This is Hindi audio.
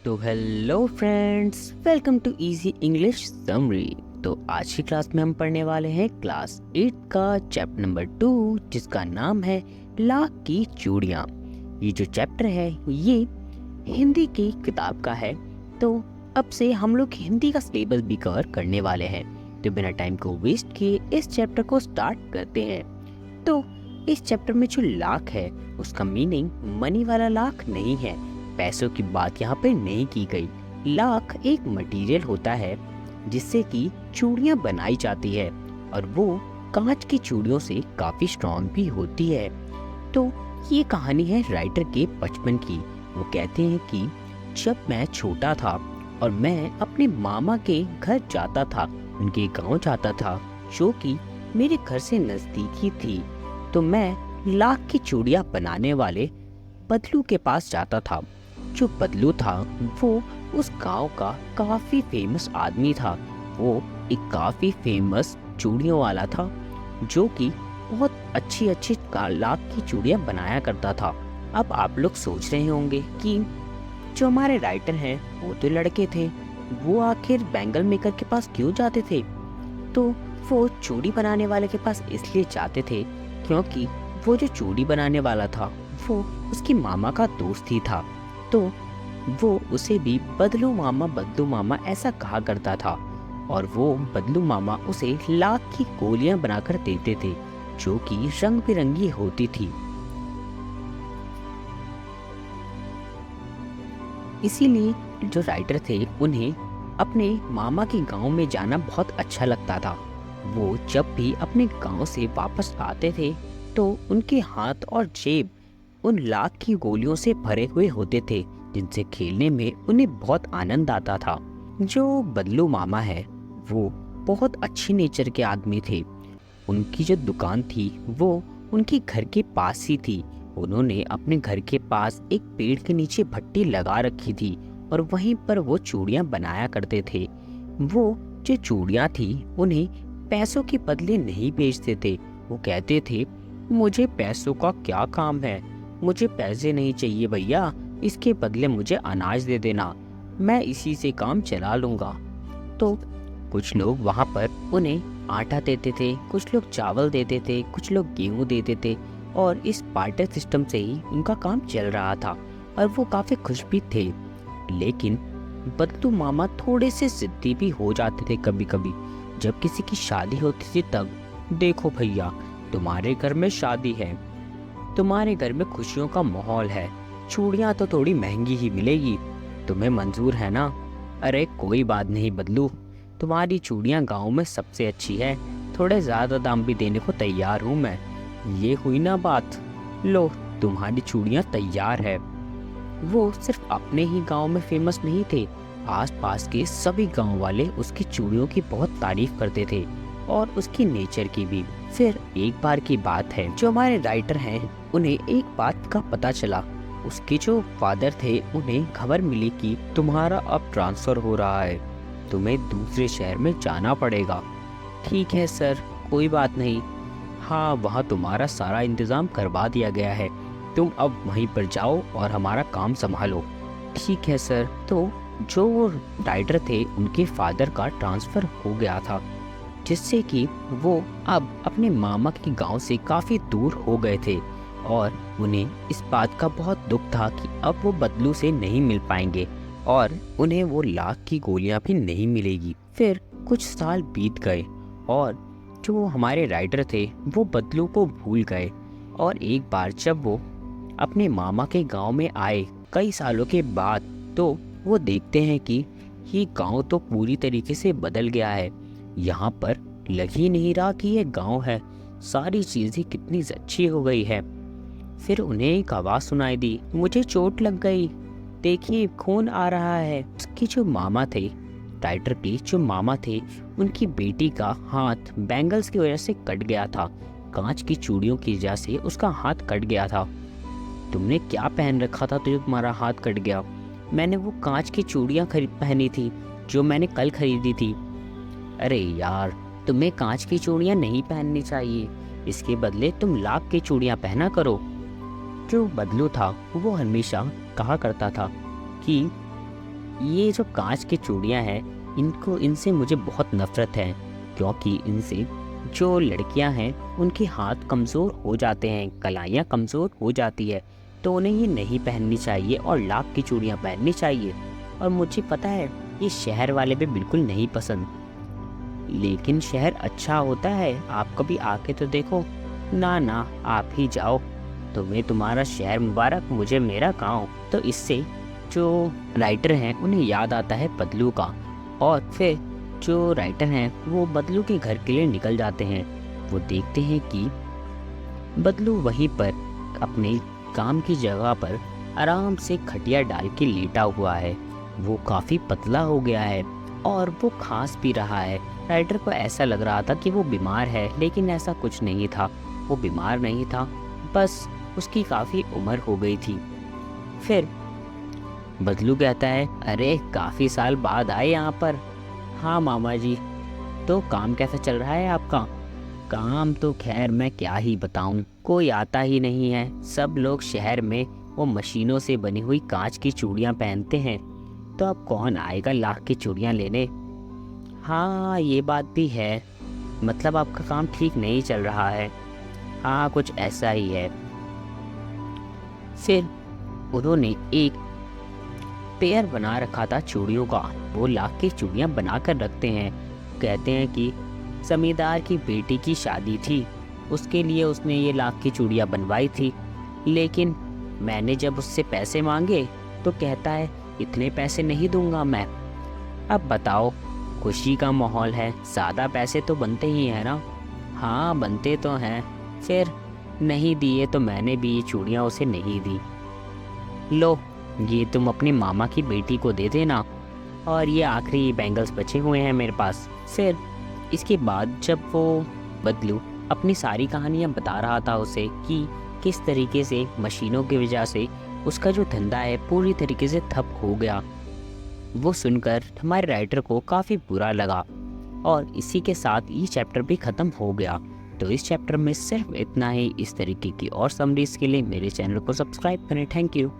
तो hello friends, welcome to easy English summary. तो आज की क्लास में हम पढ़ने वाले हैं क्लास 8 का चैप्टर नंबर 2, जिसका नाम है लाख की चूड़ियाँ। ये जो चैप्टर है ये हिंदी की किताब का है। तो अब से हम लोग हिंदी का सिलेबस भी कवर करने वाले हैं। तो बिना टाइम को वेस्ट किए इस चैप्टर को स्टार्ट करते हैं। तो इस चैप्टर में जो लाख है उसका मीनिंग मनी वाला लाख नहीं है, पैसों की बात यहाँ पे नहीं की गई। लाख एक मटेरियल होता है जिससे कि चूड़ियाँ बनाई जाती है और वो कांच की चूड़ियों से काफी स्ट्रॉन्ग भी होती है। तो ये कहानी है राइटर के बचपन की। वो कहते हैं कि जब मैं छोटा था और मैं अपने मामा के घर जाता था, उनके गांव जाता था जो कि मेरे घर से नजदीक ही थी, तो मैं लाख की चूड़ियाँ बनाने वाले बदलू के पास जाता था। जो बदलू था वो उस गांव का काफी फेमस आदमी था। वो एक काफी फेमस चूड़ियों वाला था जो कि बहुत अच्छी अच्छी लाख की चूड़ियां बनाया करता था। अब आप लोग सोच रहे होंगे कि जो हमारे राइटर हैं वो तो लड़के थे, वो आखिर बैंगल मेकर के पास क्यों जाते थे? तो वो चूड़ी बनाने वाले के पास इसलिए जाते थे क्योंकि वो जो चूड़ी बनाने वाला था वो उसकी मामा का दोस्त ही था। तो वो उसे भी बदलू मामा ऐसा कहा करता था और वो बदलू मामा उसे लाख की गोलियां बनाकर देते थे जो कि रंग बिरंगी होती थी। इसीलिए जो राइटर थे उन्हें अपने मामा के गांव में जाना बहुत अच्छा लगता था। वो जब भी अपने गांव से वापस आते थे तो उनके हाथ और जेब उन लाख की गोलियों से भरे हुए होते थे जिनसे खेलने में उन्हें बहुत आनंद आता था। जो बदलू मामा है वो बहुत अच्छी नेचर के आदमी थे। उनकी जो दुकान थी वो उनके घर के पास ही थी। उन्होंने अपने घर के पास एक पेड़ के नीचे भट्टी लगा रखी थी और वहीं पर वो चूड़ियाँ बनाया करते थे। वो जो चूड़ियाँ थी उन्हें पैसों के बदले नहीं बेचते थे। वो कहते थे, मुझे पैसों का क्या काम है, मुझे पैसे नहीं चाहिए भैया, इसके बदले मुझे अनाज दे देना, मैं इसी से काम चला लूँगा। तो कुछ लोग वहाँ पर उन्हें आटा देते थे, कुछ लोग चावल देते थे, कुछ लोग गेहूँ देते थे और इस बार्टर सिस्टम से ही उनका काम चल रहा था और वो काफ़ी खुश भी थे। लेकिन बदलू मामा थोड़े से जिद्दी भी हो जाते थे कभी कभी। जब किसी की शादी होती थी तब, देखो भैया तुम्हारे घर में शादी है, तुम्हारे घर में खुशियों का माहौल है, चूड़ियाँ तो थोड़ी महंगी ही मिलेगी, तुम्हें मंजूर है ना? अरे कोई बात नहीं बदलू, तुम्हारी चूड़ियाँ गांव में सबसे अच्छी है, थोड़े ज़्यादा दाम भी देने को तैयार हूँ मैं। ये हुई ना बात, लो तुम्हारी चूड़ियाँ तैयार है। वो सिर्फ अपने ही गांव में फेमस नहीं थे, आसपास के सभी गांव वाले उसकी चूड़ियों की बहुत तारीफ करते थे और उसकी नेचर की भी। फिर एक बार की बात है, जो हमारे राइटर हैं उन्हें एक बात का पता चला। उसके जो फादर थे उन्हें खबर मिली कि तुम्हारा अब ट्रांसफर हो रहा है, तुम्हें दूसरे शहर में जाना पड़ेगा। ठीक है सर, कोई बात नहीं, हाँ वहाँ तुम्हारा सारा इंतज़ाम करवा दिया गया है, तुम अब वहीं पर जाओ और हमारा काम संभालो। ठीक है सर। तो जो राइटर थे उनके फादर का ट्रांसफ़र हो गया था जिससे कि वो अब अपने मामा के गांव से काफ़ी दूर हो गए थे और उन्हें इस बात का बहुत दुख था कि अब वो बदलू से नहीं मिल पाएंगे और उन्हें वो लाख की गोलियां भी नहीं मिलेगी। फिर कुछ साल बीत गए और जो हमारे राइटर थे वो बदलू को भूल गए और एक बार जब वो अपने मामा के गांव में आए कई सालों के बाद, तो वो देखते हैं कि ये गांव तो पूरी तरीके से बदल गया है। यहाँ पर लग ही नहीं रहा कि ये गांव है, सारी चीज़ें कितनी अच्छी हो गई है। फिर उन्हें एक आवाज़ सुनाई दी, मुझे चोट लग गई, देखिए खून आ रहा है। उसके जो मामा थे, राइटर के जो मामा थे, उनकी बेटी का हाथ बैंगल्स की वजह से कट गया था, कांच की चूड़ियों की वजह से उसका हाथ कट गया था। तुमने क्या पहन रखा था जो तुम्हारा हाथ कट गया? मैंने वो कांच की चूड़ियाँ पहनी थी जो मैंने कल खरीदी थी। अरे यार, तुम्हें कांच की चूड़ियाँ नहीं पहननी चाहिए, इसके बदले तुम लाख की चूड़ियाँ पहना करो। जो बदलू था वो हमेशा कहा करता था कि ये जो कांच की चूड़ियाँ हैं, इनसे मुझे बहुत नफ़रत है, क्योंकि इनसे जो लड़कियां हैं उनके हाथ कमज़ोर हो जाते हैं, कलाइयाँ कमज़ोर हो जाती है, तो उन्हें ये नहीं पहननी चाहिए और लाख की चूड़ियाँ पहननी चाहिए। और मुझे पता है ये शहर वाले भी बिल्कुल नहीं पसंद, लेकिन शहर अच्छा होता है, आप कभी आके तो देखो। ना ना, आप ही जाओ, तुम्हें तुम्हारा शहर मुबारक, मुझे मेरा गाँव। तो इससे जो राइटर हैं उन्हें याद आता है बदलू का, और फिर जो राइटर हैं वो बदलू के घर के लिए निकल जाते हैं। वो देखते हैं कि बदलू वहीं पर अपने काम की जगह पर आराम से खटिया डाल के लेटा हुआ है। वो काफ़ी पतला हो गया है और वो खांस पी रहा है। राइटर को ऐसा लग रहा था कि वो बीमार है, लेकिन ऐसा कुछ नहीं था। वो बीमार नहीं था, बस उसकी काफ़ी उम्र हो गई थी। फिर बदलू कहता है, अरे काफ़ी साल बाद आए यहाँ पर। हाँ मामा जी, तो काम कैसा चल रहा है आपका? काम तो खैर मैं क्या ही बताऊं, कोई आता ही नहीं है। सब लोग शहर में वो मशीनों से बनी हुई कांच की चूड़ियां पहनते हैं, तो अब कौन आएगा लाख की चूड़ियां लेने? हाँ ये बात भी है, मतलब आपका काम ठीक नहीं चल रहा है। हाँ कुछ ऐसा ही है। फिर उन्होंने एक पेयर बना रखा था चूड़ियों का, वो लाख की चूड़ियां बना कर रखते हैं। कहते हैं कि जमींदार की बेटी की शादी थी, उसके लिए उसने ये लाख की चूड़ियां बनवाई थी, लेकिन मैंने जब उससे पैसे मांगे तो कहता है इतने पैसे नहीं दूंगा मैं। अब बताओ, खुशी का माहौल है, ज़्यादा पैसे तो बनते ही हैं ना? हाँ बनते तो हैं। फिर नहीं दिए तो मैंने भी ये चूड़ियाँ उसे नहीं दी। लो, ये तुम अपनी मामा की बेटी को दे देना, और ये आखिरी बैंगल्स बचे हुए हैं मेरे पास। फिर इसके बाद जब वो बदलू अपनी सारी कहानियाँ बता रहा था उसे कि किस तरीके से मशीनों की वजह से उसका जो धंधा है पूरी तरीके से ठप हो गया, वो सुनकर हमारे राइटर को काफ़ी बुरा लगा। और इसी के साथ ये चैप्टर भी ख़त्म हो गया। तो इस चैप्टर में सिर्फ इतना ही। इस तरीके की और समरीज के लिए मेरे चैनल को सब्सक्राइब करें। Thank you.